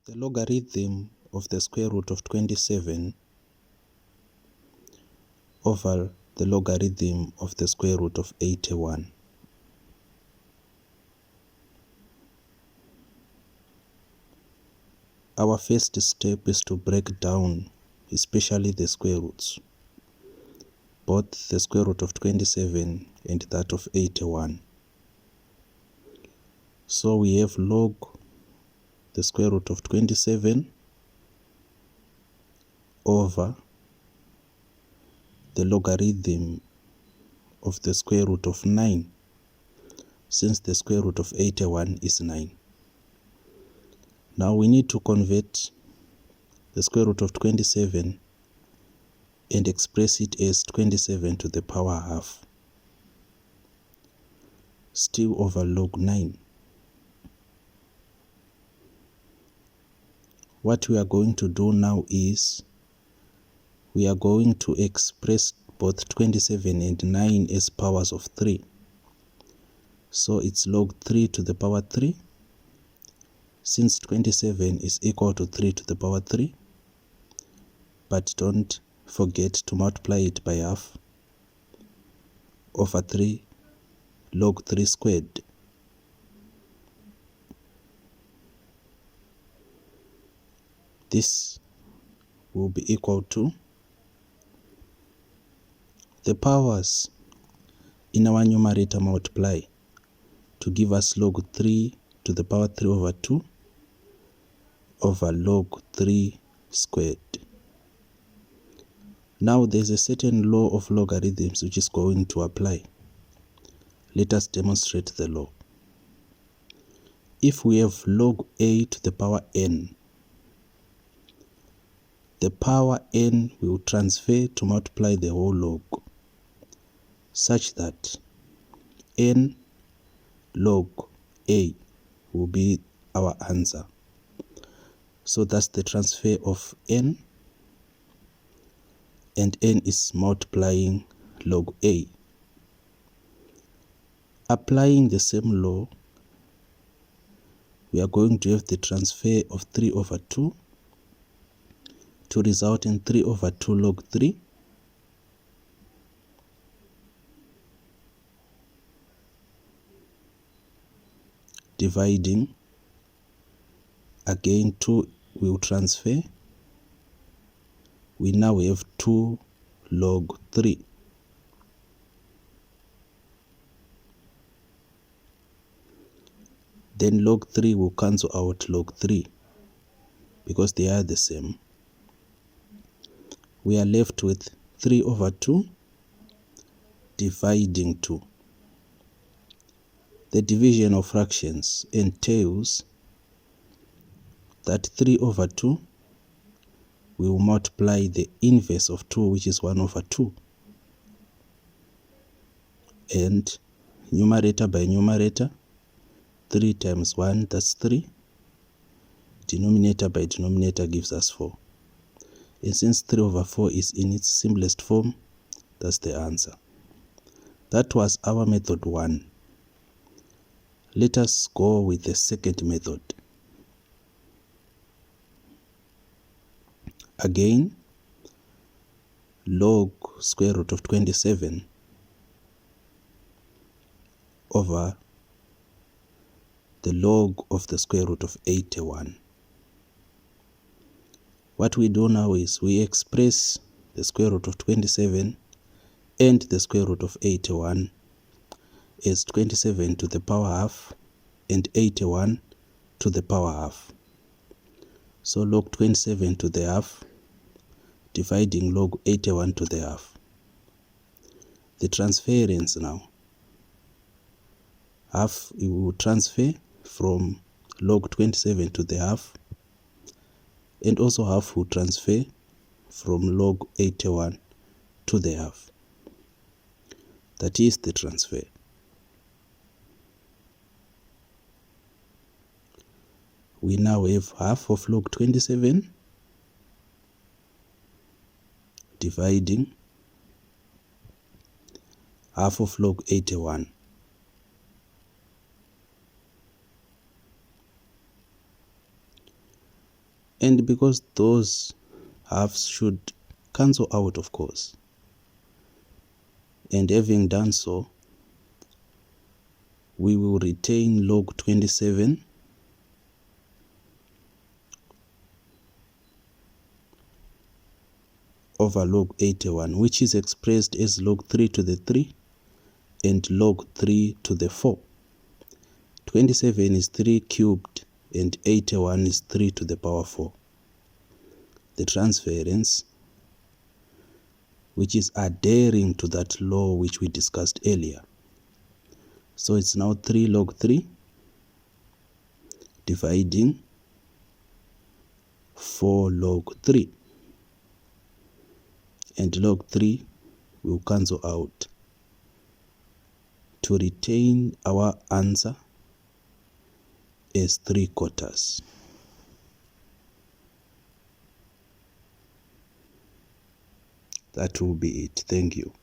The logarithm of the square root of 27 over the logarithm of the square root of 81. Our first step is to break down especially the square roots, both the square root of 27 and that of 81. So we have log the square root of 27 over the logarithm of the square root of 9, since the square root of 81 is 9. Now we need to convert the square root of 27 and express it as 27 to the power half, still over log 9. What we are going to do now is we are going to express both 27 and 9 as powers of 3. So it's log 3 to the power 3, since 27 is equal to 3 to the power 3, but don't forget to multiply it by half, over 3 log 3 squared. This will be equal to the powers in our numerator multiply to give us log 3 to the power 3 over 2 over log 3 squared. Now there's a certain law of logarithms which is going to apply. Let us demonstrate the law. If we have log a to the power n, the power n will transfer to multiply the whole log, such that n log a will be our answer. So that's the transfer of n, and n is multiplying log a. Applying the same law, we are going to have the transfer of 3 over 2 to result in 3 over 2 log 3, dividing, again 2 will transfer. We now have 2 log 3. Then log 3 will cancel out log 3 because they are the same. We are left with 3 over 2 dividing 2. The division of fractions entails that 3 over 2 will multiply the inverse of 2, which is 1 over 2. And numerator by numerator, 3 times 1, that's 3. Denominator by denominator gives us 4. And since 3 over 4 is in its simplest form, that's the answer. That was our method 1. Let us go with the second method. Again, log square root of 27 over the log of the square root of 81. What we do now is we express the square root of 27 and the square root of 81 as 27 to the power half and 81 to the power half. So log 27 to the half dividing log 81 to the half. The transference now. Half it will transfer from log 27 to the half, and also half will transfer from log 81 to the half. That is the transfer. We now have half of log 27 dividing half of log 81. And because those halves should cancel out, of course. And having done so, we will retain log 27 over log 81, which is expressed as log 3 to the 3 and log 3 to the 4. 27 is 3 cubed and 81 is 3 to the power 4. The transference, which is adhering to that law which we discussed earlier. So it's now 3 log 3 dividing 4 log 3. And log 3 will cancel out to retain our answer as 3/4. That will be it. Thank you.